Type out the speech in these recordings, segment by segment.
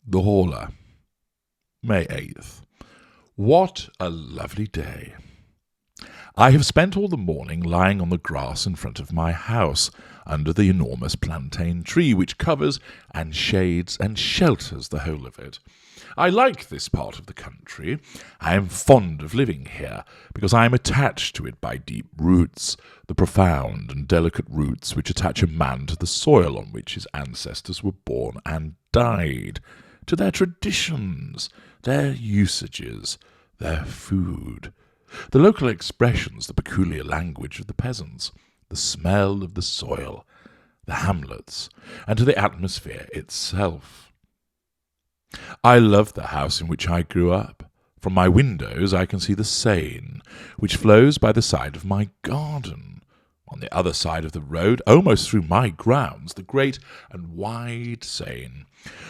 The Horla, May 8th. What a lovely day. I have spent all the morning lying on the grass in front of my house, under the enormous plantain tree which covers and shades and shelters the whole of it. I like this part of the country. I am fond of living here, because I am attached to it by deep roots, the profound and delicate roots which attach a man to the soil on which his ancestors were born and died, to their traditions, their usages, their food, the local expressions, the peculiar language of the peasants, the smell of the soil, the hamlets, and to the atmosphere itself. I love the house in which I grew up. From my windows I can see the Seine, which flows by the side of my garden. On the other side of the road, almost through my grounds, the great and wide Seine,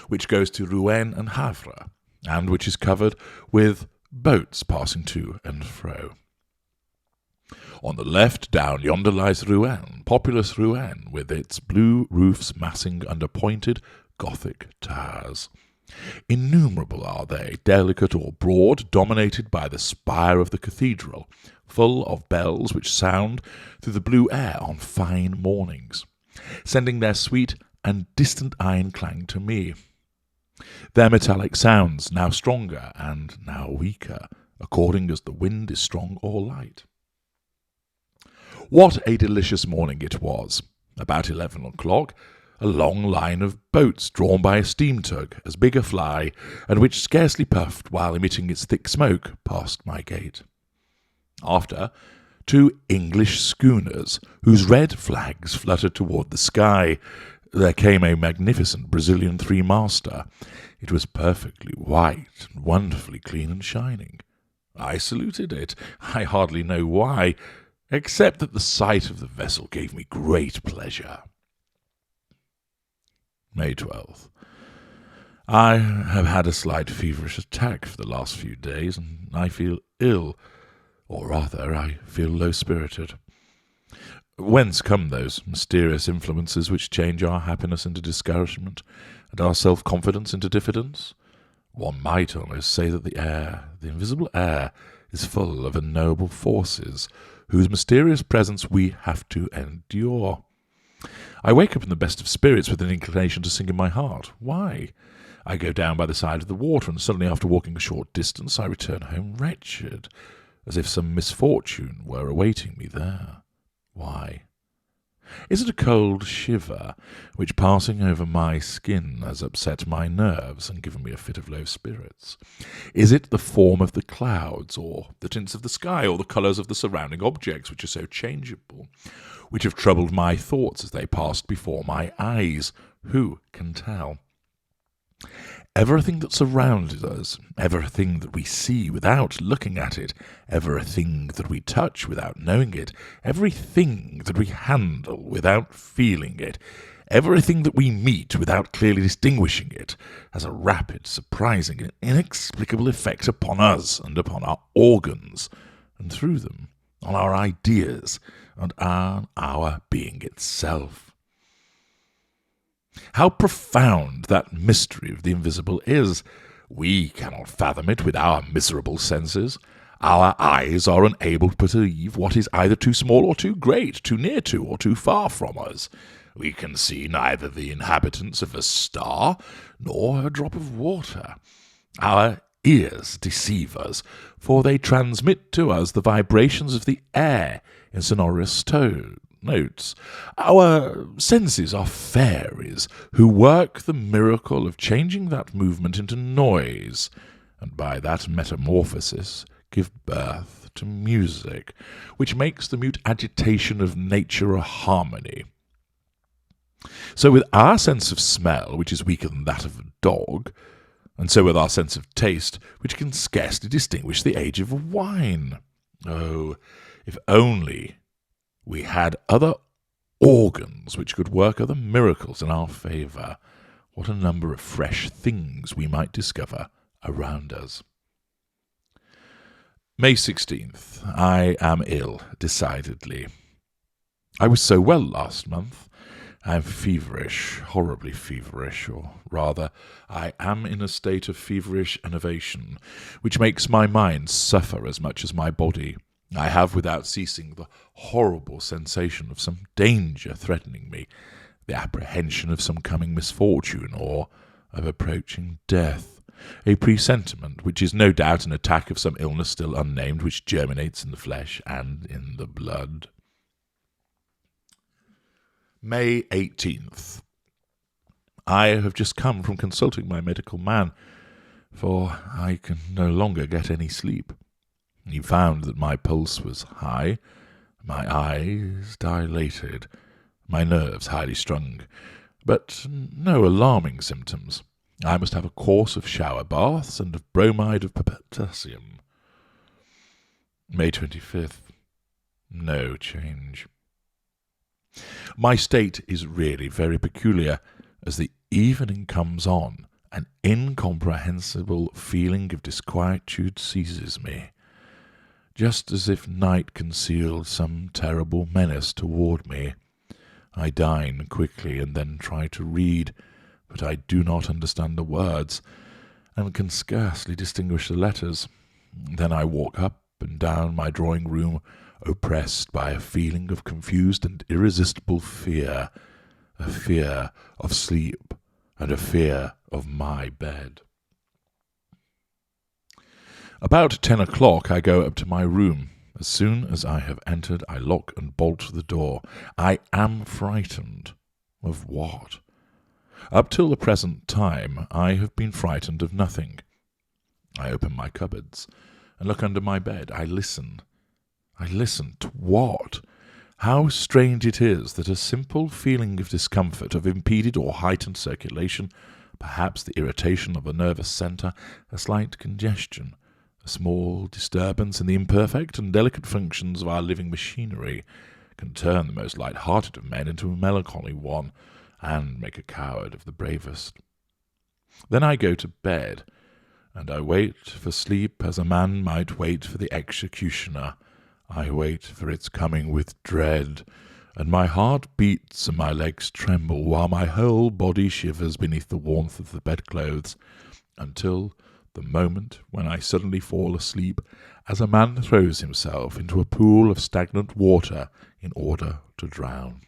which goes to Rouen and Havre, and which is covered with boats passing to and fro. On the left, down yonder, lies Rouen, populous Rouen, with its blue roofs massing under pointed Gothic towers. Innumerable are they, delicate or broad, dominated by the spire of the cathedral, full of bells which sound through the blue air on fine mornings, sending their sweet and distant iron clang to me. Their metallic sounds, now stronger and now weaker, according as the wind is strong or light. What a delicious morning it was! About 11 o'clock, a long line of boats drawn by a steam tug, as big a fly, and which scarcely puffed while emitting its thick smoke, passed my gate. After, 2 English schooners, whose red flags fluttered toward the sky. There came a magnificent Brazilian 3-master. It was perfectly white and wonderfully clean and shining. I saluted it. I hardly know why, except that the sight of the vessel gave me great pleasure. May 12th. I have had a slight feverish attack for the last few days, and I feel ill, or rather, I feel low-spirited. Whence come those mysterious influences which change our happiness into discouragement, and our self-confidence into diffidence? One might almost say that the air, the invisible air, is full of unknowable forces, whose mysterious presence we have to endure. I wake up in the best of spirits with an inclination to sing in my heart. Why? I go down by the side of the water, and suddenly, after walking a short distance, I return home wretched, as if some misfortune were awaiting me there. Why? Is it a cold shiver, which, passing over my skin, has upset my nerves and given me a fit of low spirits? Is it the form of the clouds, or the tints of the sky, or the colours of the surrounding objects, which are so changeable, which have troubled my thoughts as they passed before my eyes? Who can tell? Everything that surrounds us, everything that we see without looking at it, everything that we touch without knowing it, everything that we handle without feeling it, everything that we meet without clearly distinguishing it, has a rapid, surprising, and inexplicable effect upon us and upon our organs, and through them on our ideas and on our being itself. How profound that mystery of the invisible is! We cannot fathom it with our miserable senses. Our eyes are unable to perceive what is either too small or too great, too near to or too far from us. We can see neither the inhabitants of a star nor a drop of water. Our ears deceive us, for they transmit to us the vibrations of the air in sonorous notes. Our senses are fairies who work the miracle of changing that movement into noise, and by that metamorphosis give birth to music, which makes the mute agitation of nature a harmony. So with our sense of smell, which is weaker than that of a dog, and so with our sense of taste, which can scarcely distinguish the age of wine. Oh, if only we had other organs which could work other miracles in our favour, what a number of fresh things we might discover around us. May 16th. I am ill, decidedly. I was so well last month, I am feverish, horribly feverish, or rather, I am in a state of feverish enervation, which makes my mind suffer as much as my body. I have, without ceasing, the horrible sensation of some danger threatening me, the apprehension of some coming misfortune, or of approaching death, a presentiment which is no doubt an attack of some illness still unnamed, which germinates in the flesh and in the blood. May 18th. I have just come from consulting my medical man, for I can no longer get any sleep. He found that my pulse was high, my eyes dilated, my nerves highly strung, but no alarming symptoms. I must have a course of shower baths and of bromide of potassium. May 25th. No change. My state is really very peculiar. As the evening comes on, an incomprehensible feeling of disquietude seizes me, just as if night concealed some terrible menace toward me. I dine quickly and then try to read, but I do not understand the words, and can scarcely distinguish the letters. Then I walk up and down my drawing-room, oppressed by a feeling of confused and irresistible fear, a fear of sleep and a fear of my bed. About 10 o'clock I go up to my room. As soon as I have entered, I lock and bolt the door. I am frightened. Of what? Up till the present time I have been frightened of nothing. I open my cupboards and look under my bed. I listen. I listen to what? How strange it is that a simple feeling of discomfort, of impeded or heightened circulation, perhaps the irritation of a nervous centre, a slight congestion, a small disturbance in the imperfect and delicate functions of our living machinery, can turn the most light-hearted of men into a melancholy one, and make a coward of the bravest. Then I go to bed, and I wait for sleep as a man might wait for the executioner. I wait for its coming with dread, and my heart beats and my legs tremble, while my whole body shivers beneath the warmth of the bedclothes, until the moment when I suddenly fall asleep, as a man throws himself into a pool of stagnant water in order to drown.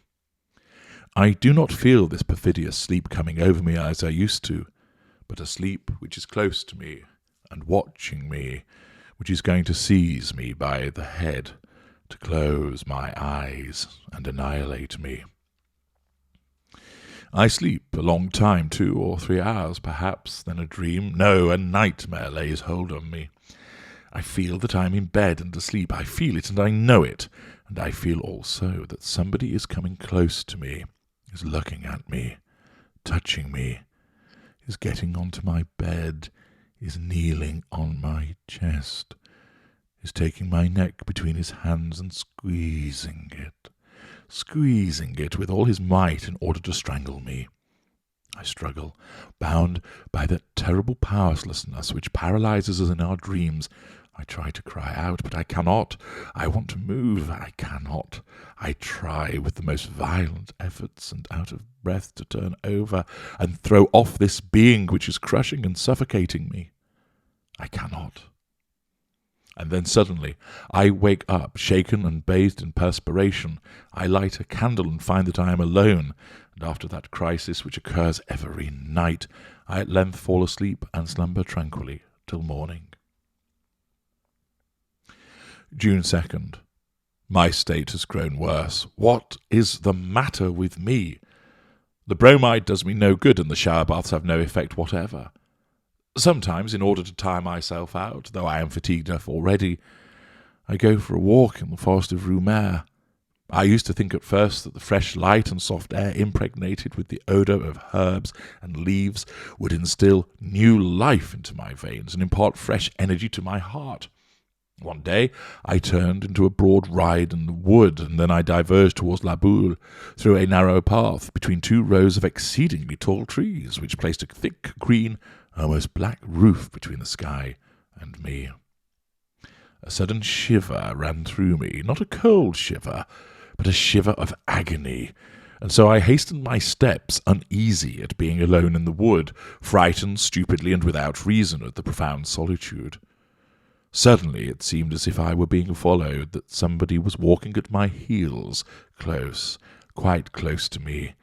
I do not feel this perfidious sleep coming over me as I used to, but a sleep which is close to me and watching me, which is going to seize me by the head, to close my eyes and annihilate me. I sleep a long time, 2 or 3 hours perhaps, then a dream, no, a nightmare lays hold on me. I feel that I am in bed and asleep. I feel it and I know it, and I feel also that somebody is coming close to me, is looking at me, touching me, is getting onto my bed, is kneeling on my chest, is taking my neck between his hands and squeezing it with all his might in order to strangle me. I struggle, bound by that terrible powerlessness which paralyzes us in our dreams. I try to cry out, but I cannot. I want to move, I cannot. I try with the most violent efforts and out of breath to turn over and throw off this being which is crushing and suffocating me. I cannot. And then suddenly I wake up, shaken and bathed in perspiration. I light a candle and find that I am alone, and after that crisis which occurs every night, I at length fall asleep and slumber tranquilly till morning. June 2nd. My state has grown worse. What is the matter with me? The bromide does me no good, and the shower baths have no effect whatever. Sometimes, in order to tire myself out, though I am fatigued enough already, I go for a walk in the forest of Roumare. I used to think at first that the fresh light and soft air, impregnated with the odour of herbs and leaves, would instill new life into my veins and impart fresh energy to my heart. One day I turned into a broad ride in the wood, and then I diverged towards La Boule through a narrow path between 2 rows of exceedingly tall trees, which placed a thick green, almost black roof between the sky and me. A sudden shiver ran through me, not a cold shiver, but a shiver of agony, and so I hastened my steps, uneasy at being alone in the wood, frightened stupidly and without reason at the profound solitude. Suddenly it seemed as if I were being followed, that somebody was walking at my heels, close, quite close to me,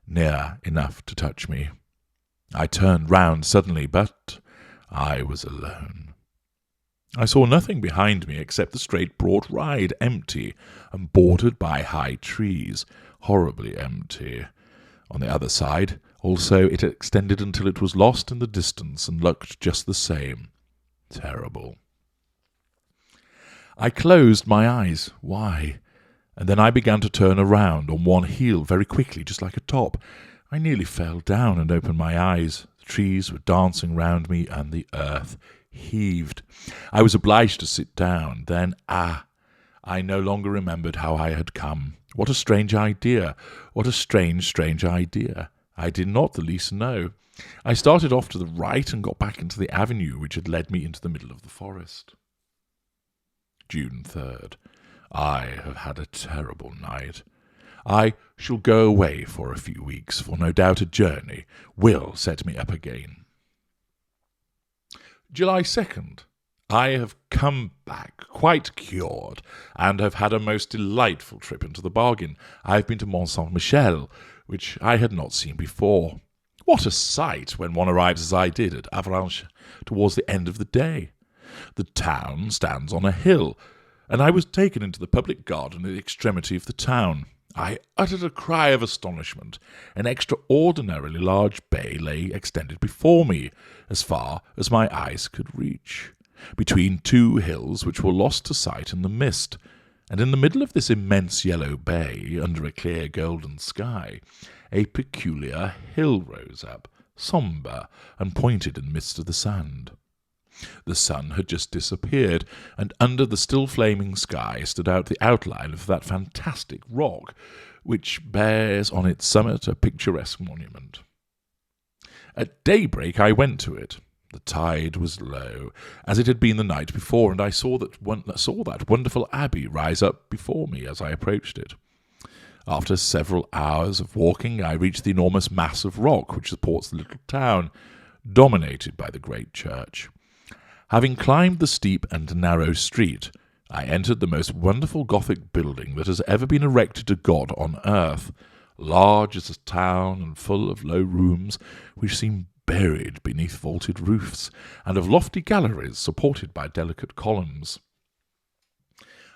near enough to touch me. I turned round suddenly, but I was alone. I saw nothing behind me except the straight broad ride, empty and bordered by high trees, horribly empty. On the other side, also, it extended until it was lost in the distance and looked just the same. Terrible. I closed my eyes. Why? And then I began to turn around on one heel very quickly, just like a top. I nearly fell down and opened my eyes. The trees were dancing round me, and the earth heaved. I was obliged to sit down. Then, I no longer remembered how I had come. What a strange idea! What a strange, strange idea! I did not the least know. I started off to the right and got back into the avenue which had led me into the middle of the forest. June 3rd. I have had a terrible night. I shall go away for a few weeks, for no doubt a journey will set me up again. July 2nd. I have come back quite cured, and have had a most delightful trip into the bargain. I have been to Mont Saint-Michel, which I had not seen before. What a sight when one arrives as I did at Avranches towards the end of the day! The town stands on a hill, and I was taken into the public garden at the extremity of the town. I uttered a cry of astonishment. An extraordinarily large bay lay extended before me, as far as my eyes could reach, between two hills which were lost to sight in the mist, and in the middle of this immense yellow bay, under a clear golden sky, a peculiar hill rose up, sombre and pointed in the midst of the sand. The sun had just disappeared, and under the still flaming sky stood out the outline of that fantastic rock, which bears on its summit a picturesque monument. At daybreak I went to it. The tide was low, as it had been the night before, and I saw that wonderful abbey rise up before me as I approached it. After several hours of walking, I reached the enormous mass of rock which supports the little town, dominated by the great church. Having climbed the steep and narrow street, I entered the most wonderful Gothic building that has ever been erected to God on earth, large as a town and full of low rooms which seem buried beneath vaulted roofs, and of lofty galleries supported by delicate columns.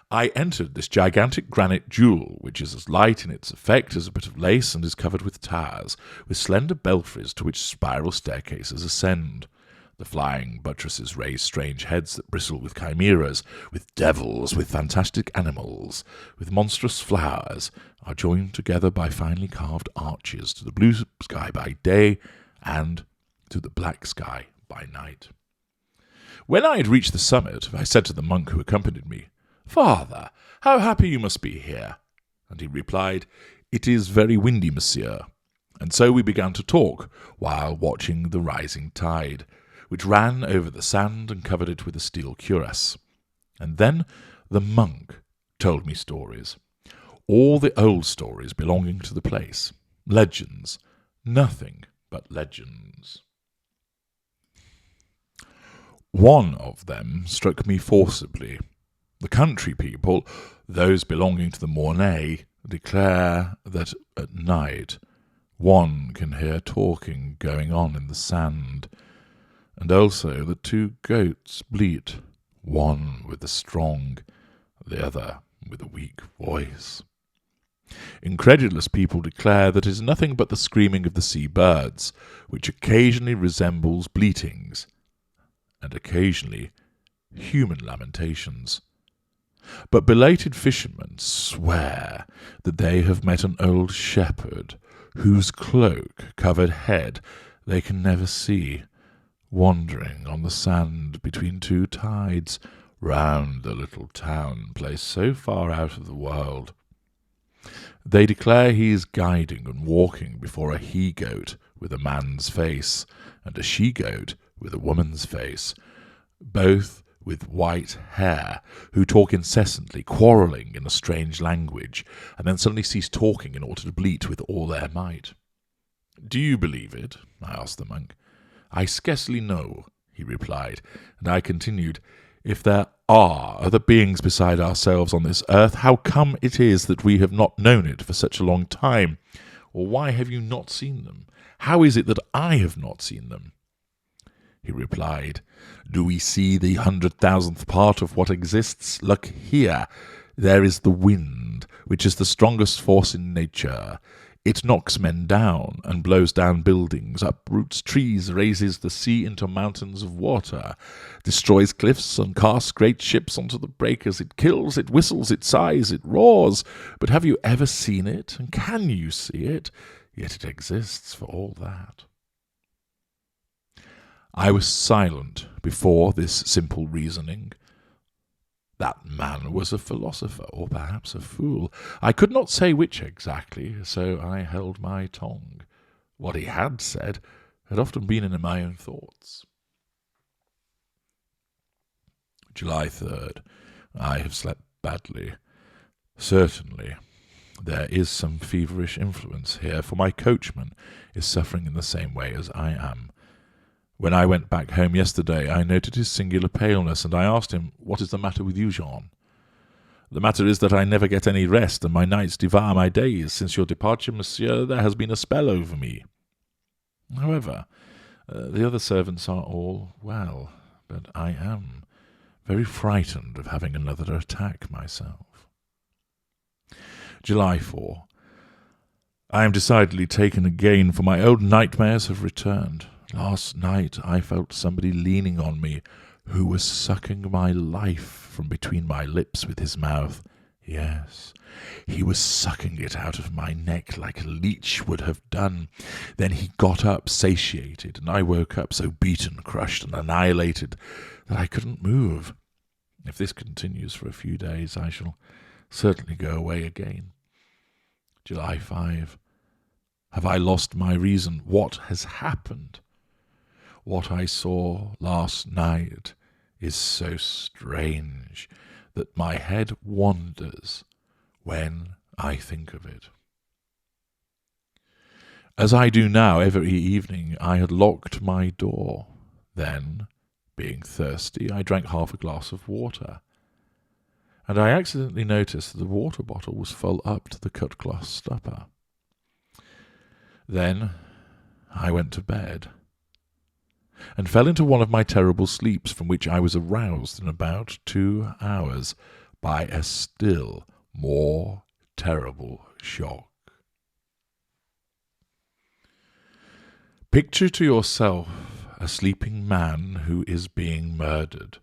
I entered this gigantic granite jewel, which is as light in its effect as a bit of lace and is covered with towers, with slender belfries to which spiral staircases ascend. The flying buttresses raise strange heads that bristle with chimeras, with devils, with fantastic animals, with monstrous flowers, are joined together by finely carved arches to the blue sky by day and to the black sky by night. When I had reached the summit, I said to the monk who accompanied me, "Father, how happy you must be here!" And he replied, "It is very windy, monsieur." And so we began to talk, while watching the rising tide, which ran over the sand and covered it with a steel cuirass. And then the monk told me stories, all the old stories belonging to the place, legends, nothing but legends. One of them struck me forcibly. The country people, those belonging to the Mornay, declare that at night one can hear talking going on in the sand, and also that two goats bleat, one with a strong, the other with a weak voice. Incredulous people declare that it is nothing but the screaming of the sea birds, which occasionally resembles bleatings, and occasionally human lamentations. But belated fishermen swear that they have met an old shepherd, whose cloak-covered head they can never see, wandering on the sand between two tides, round the little town placed so far out of the world. They declare he is guiding and walking before a he-goat with a man's face, and a she-goat with a woman's face, both with white hair, who talk incessantly, quarrelling in a strange language, and then suddenly cease talking in order to bleat with all their might. Do you believe it? I asked the monk. I scarcely know, he replied, and I continued, if there are other beings beside ourselves on this earth, how come it is that we have not known it for such a long time? Or why have you not seen them? How is it that I have not seen them? He replied, do we see the 100,000th part of what exists? Look here. There is the wind, which is the strongest force in nature. It knocks men down and blows down buildings, uproots trees, raises the sea into mountains of water, destroys cliffs and casts great ships onto the breakers. It kills, it whistles, it sighs, it roars. But have you ever seen it? And can you see it? Yet it exists for all that. I was silent before this simple reasoning. That man was a philosopher, or perhaps a fool. I could not say which exactly, so I held my tongue. What he had said had often been in my own thoughts. July 3rd. I have slept badly. Certainly, there is some feverish influence here, for my coachman is suffering in the same way as I am. When I went back home yesterday, I noted his singular paleness, and I asked him, what is the matter with you, Jean? The matter is that I never get any rest, and my nights devour my days. Since your departure, monsieur, there has been a spell over me. However, the other servants are all well, but I am very frightened of having another attack myself. July 4. I am decidedly taken again, for my old nightmares have returned. Last night I felt somebody leaning on me, who was sucking my life from between my lips with his mouth. Yes, he was sucking it out of my neck like a leech would have done. Then he got up, satiated, and I woke up so beaten, crushed, and annihilated that I couldn't move. If this continues for a few days, I shall certainly go away again. July 5. Have I lost my reason? What has happened? What I saw last night is so strange that my head wanders when I think of it. As I do now every evening, I had locked my door. Then, being thirsty, I drank half a glass of water, and I accidentally noticed that the water bottle was full up to the cut-glass stopper. Then I went to bed, and fell into one of my terrible sleeps, from which I was aroused in about 2 hours by a still more terrible shock. Picture to yourself a sleeping man who is being murdered,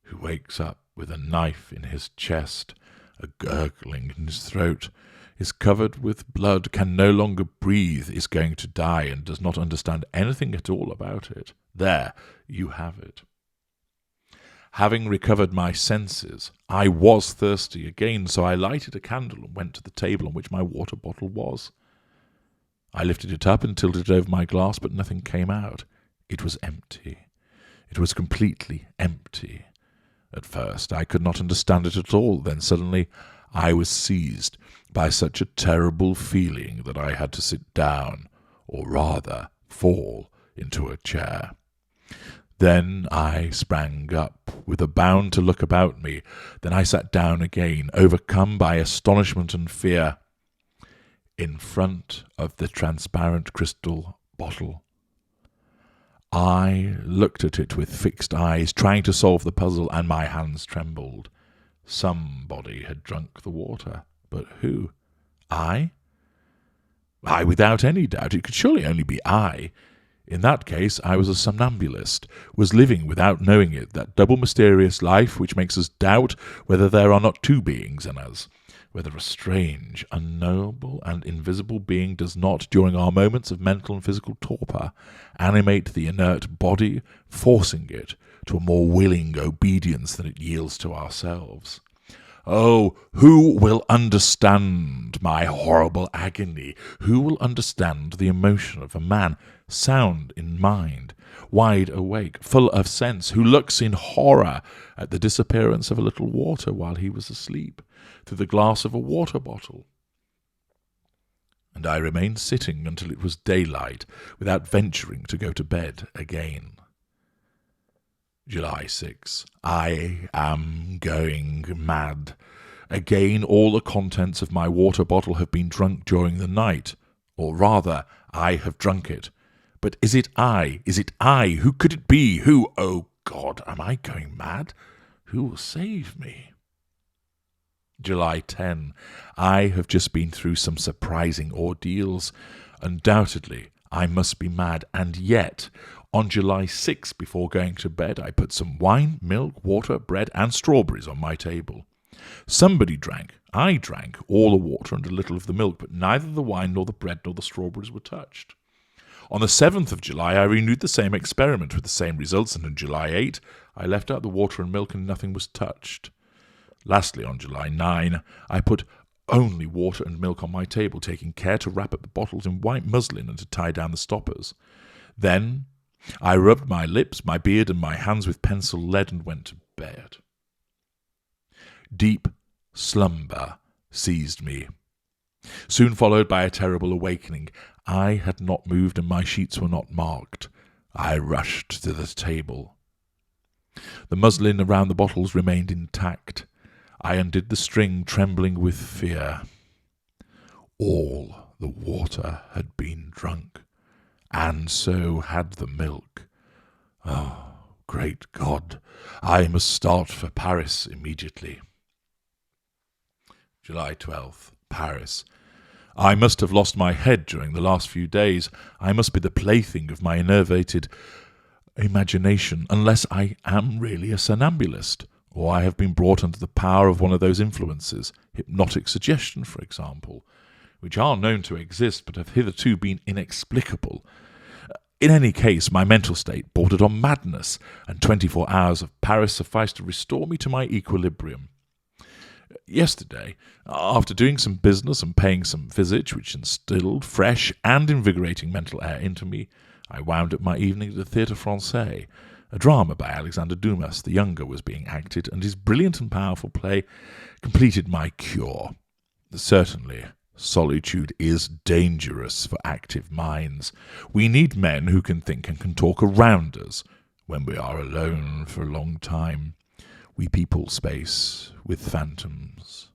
who wakes up with a knife in his chest, a gurgling in his throat, is covered with blood, can no longer breathe, is going to die, and does not understand anything at all about it. There you have it. Having recovered my senses, I was thirsty again, so I lighted a candle and went to the table on which my water bottle was. I lifted it up and tilted it over my glass, but nothing came out. It was empty. It was completely empty. At first I could not understand it at all. Then suddenly I was seized by such a terrible feeling that I had to sit down, or rather fall into a chair. Then I sprang up with a bound to look about me. Then I sat down again, overcome by astonishment and fear. In front of the transparent crystal bottle, I looked at it with fixed eyes, trying to solve the puzzle, and my hands trembled. Somebody had drunk the water, but who? I? I, without any doubt. It could surely only be I. In that case, I was a somnambulist, was living without knowing it, that double mysterious life which makes us doubt whether there are not two beings in us, whether a strange, unknowable, and invisible being does not, during our moments of mental and physical torpor, animate the inert body, forcing it to a more willing obedience than it yields to ourselves. Oh, who will understand my horrible agony? Who will understand the emotion of a man sound in mind, wide awake, full of sense, who looks in horror at the disappearance of a little water while he was asleep, through the glass of a water bottle? And I remained sitting until it was daylight, without venturing to go to bed again. July 6. I am going mad. Again, all the contents of my water bottle have been drunk during the night, or rather, I have drunk it. But is it I? Is it I? Who could it be? Who? Oh God, am I going mad? Who will save me? July 10. I have just been through some surprising ordeals. Undoubtedly, I must be mad, and yet, on July 6, before going to bed, I put some wine, milk, water, bread, and strawberries on my table. Somebody drank, I drank, all the water and a little of the milk, but neither the wine nor the bread nor the strawberries were touched. On the 7th of July, I renewed the same experiment with the same results, and on July 8, I left out the water and milk and nothing was touched. Lastly, on July 9, I put only water and milk on my table, taking care to wrap up the bottles in white muslin and to tie down the stoppers. Then I rubbed my lips, my beard, and my hands with pencil lead and went to bed. Deep slumber seized me, soon followed by a terrible awakening. I had not moved and my sheets were not marked. I rushed to the table. The muslin around the bottles remained intact. I undid the string, trembling with fear. All the water had been drunk, and so had the milk. Oh, great God! I must start for Paris immediately. July 12th, Paris. I must have lost my head during the last few days. I must be the plaything of my enervated imagination, unless I am really a somnambulist, or I have been brought under the power of one of those influences, hypnotic suggestion, for example, which are known to exist but have hitherto been inexplicable. In any case, my mental state bordered on madness, and 24 hours of Paris sufficed to restore me to my equilibrium. Yesterday, after doing some business and paying some visits which instilled fresh and invigorating mental air into me, I wound up my evening at the Théâtre Français. A drama by Alexander Dumas, the younger, was being acted, and his brilliant and powerful play completed my cure. Certainly, solitude is dangerous for active minds. We need men who can think and can talk around us when we are alone for a long time. We people space with phantoms.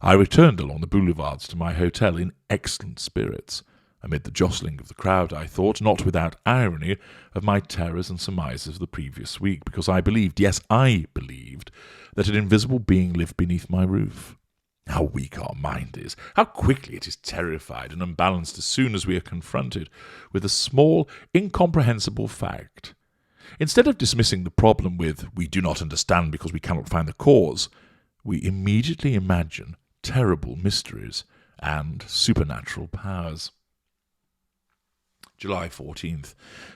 I returned along the boulevards to my hotel in excellent spirits. Amid the jostling of the crowd, I thought, not without irony, of my terrors and surmises of the previous week, because I believed, yes, I believed, that an invisible being lived beneath my roof. How weak our mind is, how quickly it is terrified and unbalanced as soon as we are confronted with a small, incomprehensible fact. Instead of dismissing the problem with, we do not understand because we cannot find the cause, we immediately imagine terrible mysteries and supernatural powers. July 14th,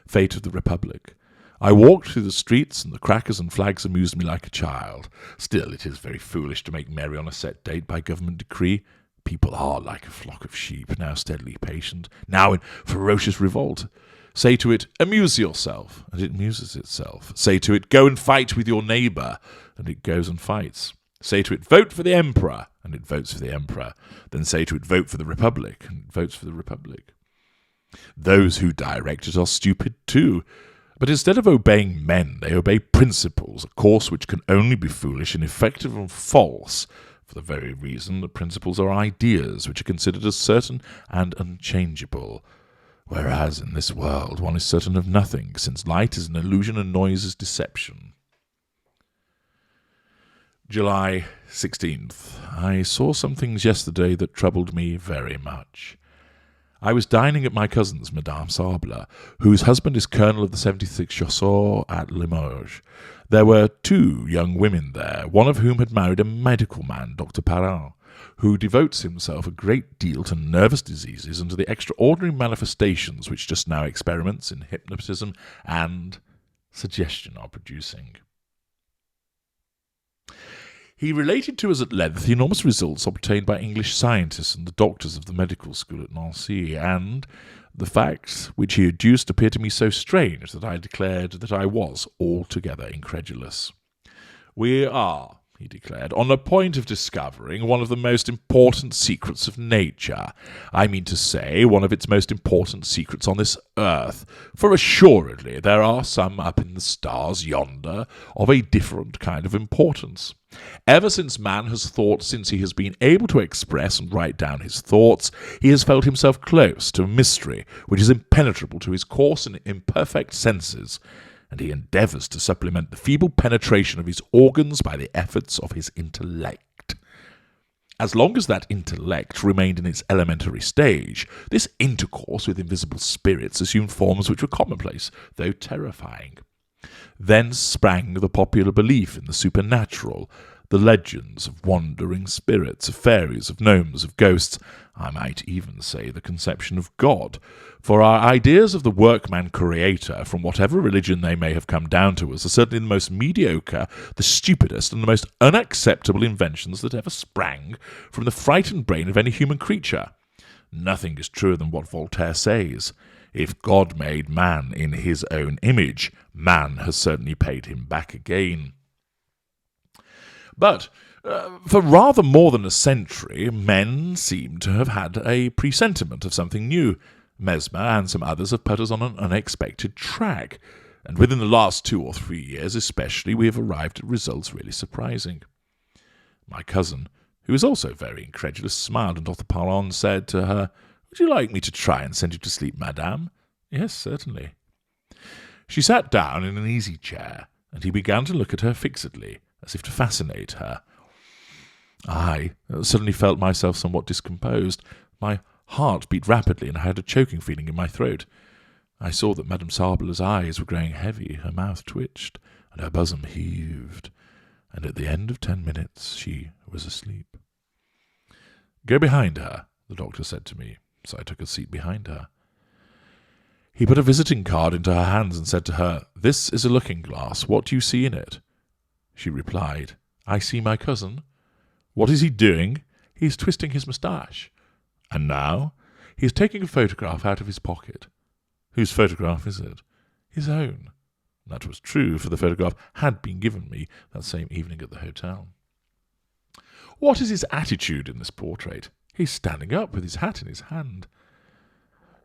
Fate of the Republic. I walked through the streets, and the crackers and flags amused me like a child. Still, it is very foolish to make merry on a set date by government decree. People are like a flock of sheep, now steadily patient, now in ferocious revolt. Say to it, amuse yourself, and it amuses itself. Say to it, go and fight with your neighbour, and it goes and fights. Say to it, vote for the emperor, and it votes for the emperor. Then say to it, vote for the republic, and it votes for the republic. Those who direct it are stupid too, but instead of obeying men, they obey principles, a course which can only be foolish, ineffective, and false, for the very reason that principles are ideas which are considered as certain and unchangeable, whereas in this world one is certain of nothing, since light is an illusion and noise is deception. July 16th. I saw some things yesterday that troubled me very much. I was dining at my cousin's, Madame Sable, whose husband is colonel of the 76th Chasseurs at Limoges. There were 2 young women there, one of whom had married a medical man, Dr. Parent, who devotes himself a great deal to nervous diseases and to the extraordinary manifestations which just now experiments in hypnotism and suggestion are producing. He related to us at length the enormous results obtained by English scientists and the doctors of the medical school at Nancy, and the facts which he adduced appeared to me so strange that I declared that I was altogether incredulous. "We are," he declared, "on the point of discovering one of the most important secrets of nature. I mean to say, one of its most important secrets on this earth, for assuredly there are some up in the stars yonder of a different kind of importance. Ever since man has thought, since he has been able to express and write down his thoughts, he has felt himself close to a mystery which is impenetrable to his coarse and imperfect senses, and he endeavours to supplement the feeble penetration of his organs by the efforts of his intellect. As long as that intellect remained in its elementary stage, this intercourse with invisible spirits assumed forms which were commonplace, though terrifying. Thence sprang the popular belief in the supernatural, the legends of wandering spirits, of fairies, of gnomes, of ghosts. I might even say the conception of God, for our ideas of the workman-creator, from whatever religion they may have come down to us, are certainly the most mediocre, the stupidest, and the most unacceptable inventions that ever sprang from the frightened brain of any human creature. Nothing is truer than what Voltaire says. If God made man in his own image, man has certainly paid him back again. But for rather more than a century, men seem to have had a presentiment of something new. Mesmer and some others have put us on an unexpected track, and within the last 2 or 3 years especially, we have arrived at results really surprising. My cousin, who is also very incredulous, smiled, and Dr. Parent said to her, "Would you like me to try and send you to sleep, madame?" "Yes, certainly." She sat down in an easy chair, and he began to look at her fixedly, as if to fascinate her. I suddenly felt myself somewhat discomposed. My heart beat rapidly, and I had a choking feeling in my throat. I saw that Madame Sable's eyes were growing heavy, her mouth twitched, and her bosom heaved, and at the end of 10 minutes she was asleep. "Go behind her," the doctor said to me, so I took a seat behind her. He put a visiting card into her hands and said to her, "This is a looking-glass. What do you see in it?" She replied, "I see my cousin." "What is he doing?" "He is twisting his moustache." "And now?" "He is taking a photograph out of his pocket." "Whose photograph is it?" "His own." That was true, for the photograph had been given me that same evening at the hotel. "What is his attitude in this portrait?" "He is standing up with his hat in his hand."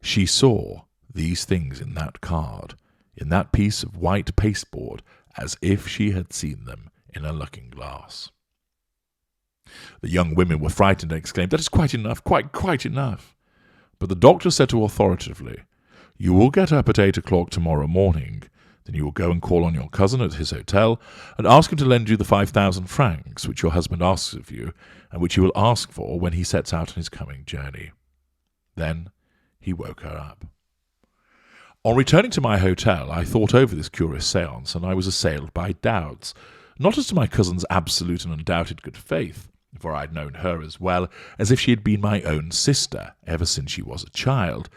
She saw these things in that card, in that piece of white pasteboard, as if she had seen them in a looking-glass. The young women were frightened and exclaimed, "That is quite enough, quite enough." But the doctor said to her authoritatively, "You will get up at 8 o'clock tomorrow morning. Then you will go and call on your cousin at his hotel and ask him to lend you the 5,000 francs which your husband asks of you, and which he will ask for when he sets out on his coming journey." Then he woke her up. On returning to my hotel, I thought over this curious séance, and I was assailed by doubts, not as to my cousin's absolute and undoubted good faith, for I had known her as well as if she had been my own sister ever since she was a child,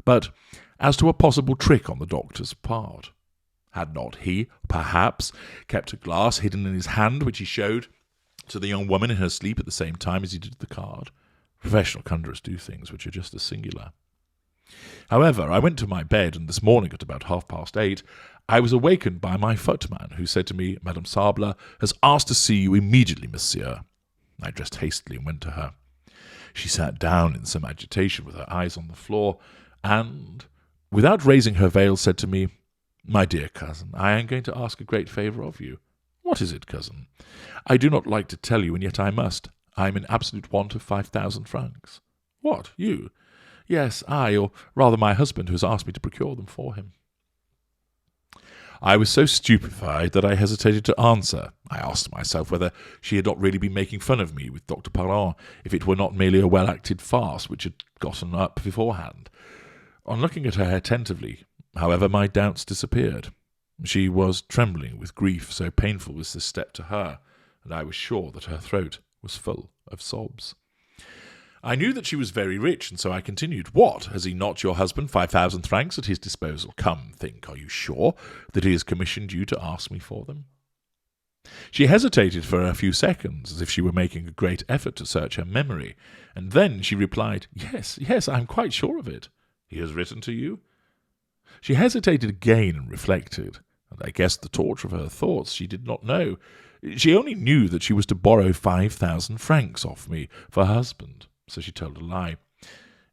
but as to a possible trick on the doctor's part. Had not he, perhaps, kept a glass hidden in his hand, which he showed to the young woman in her sleep at the same time as he did the card? Professional conjurers do things which are just as singular. However, I went to my bed, and this morning at about 8:30, I was awakened by my footman, who said to me, "Madame Sable has asked to see you immediately, monsieur." I dressed hastily and went to her. She sat down in some agitation with her eyes on the floor, and, without raising her veil, said to me, "My dear cousin, I am going to ask a great favour of you." "What is it, cousin?" "I do not like to tell you, and yet I must. I am in absolute want of 5,000 francs. "What, you?" "Yes, I, or rather my husband, who has asked me to procure them for him." I was so stupefied that I hesitated to answer. I asked myself whether she had not really been making fun of me with Dr. Parent, if it were not merely a well-acted farce which had gotten up beforehand. On looking at her attentively, however, my doubts disappeared. She was trembling with grief, so painful was this step to her, and I was sure that her throat was full of sobs. I knew that she was very rich, and so I continued, "What, has he not, your husband, 5,000 francs at his disposal? Come, think, are you sure that he has commissioned you to ask me for them?" She hesitated for a few seconds, as if she were making a great effort to search her memory, and then she replied, Yes, I am quite sure of it. He has written to you? She hesitated again and reflected, and I guessed the torture of her thoughts. She did not know. She only knew that she was to borrow 5,000 francs off me for her husband, so she told a lie.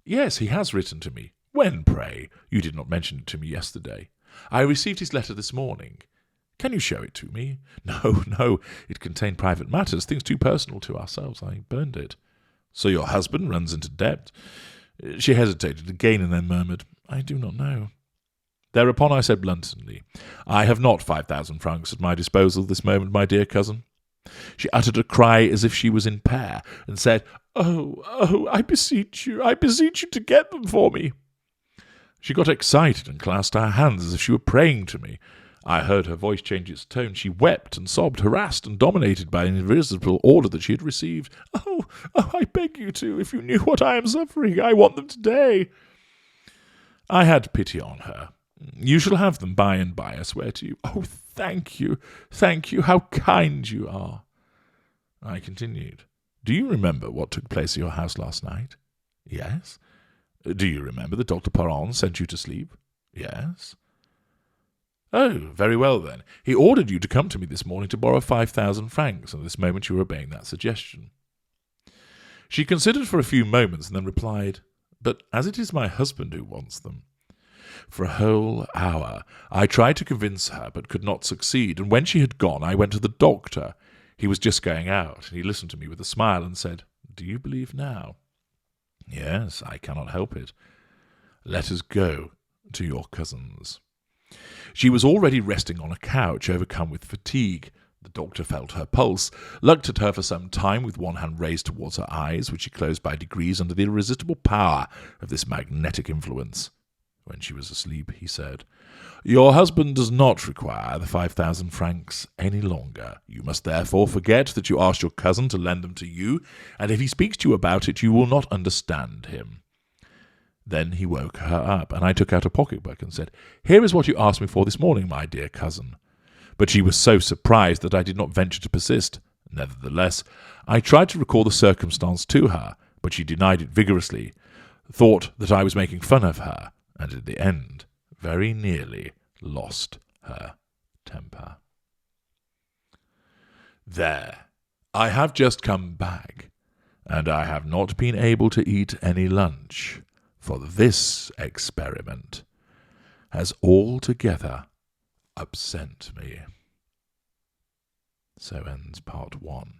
Yes, he has written to me. When, pray? You did not mention it to me yesterday. I received his letter this morning. Can you show it to me? No, it contained private matters, things too personal to ourselves. I burned it. So your husband runs into debt? She hesitated again and then murmured, I do not know. Thereupon I said bluntly, I have not 5,000 francs at my disposal this moment, my dear cousin. She uttered a cry as if she was in pain, and said, Oh, I beseech you to get them for me. She got excited and clasped her hands as if she were praying to me. I heard her voice change its tone. She wept and sobbed, harassed and dominated by an irresistible order that she had received. Oh, I beg you to. If you knew what I am suffering, I want them today. I had pity on her. You shall have them by and by, I swear to you. Oh, thank you, how kind you are. I continued. Do you remember what took place at your house last night? Yes. Do you remember that Dr. Parent sent you to sleep? Yes. Oh, very well then. He ordered you to come to me this morning to borrow 5,000 francs, and at this moment you are obeying that suggestion. She considered for a few moments and then replied, But as it is my husband who wants them. For a whole hour I tried to convince her, but could not succeed, and when she had gone I went to the doctor. He was just going out, and he listened to me with a smile and said, Do you believe now? Yes, I cannot help it. Let us go to your cousin's. She was already resting on a couch, overcome with fatigue. The doctor felt her pulse, looked at her for some time with one hand raised towards her eyes, which she closed by degrees under the irresistible power of this magnetic influence. When she was asleep, he said, Your husband does not require the 5,000 francs any longer. You must therefore forget that you asked your cousin to lend them to you, and if he speaks to you about it, you will not understand him. Then he woke her up, and I took out a pocketbook and said, Here is what you asked me for this morning, my dear cousin. But she was so surprised that I did not venture to persist. Nevertheless, I tried to recall the circumstance to her, but she denied it vigorously, thought that I was making fun of her, and in the end very nearly lost her temper. There, I have just come back, and I have not been able to eat any lunch, for this experiment has altogether upset me. So ends part 1.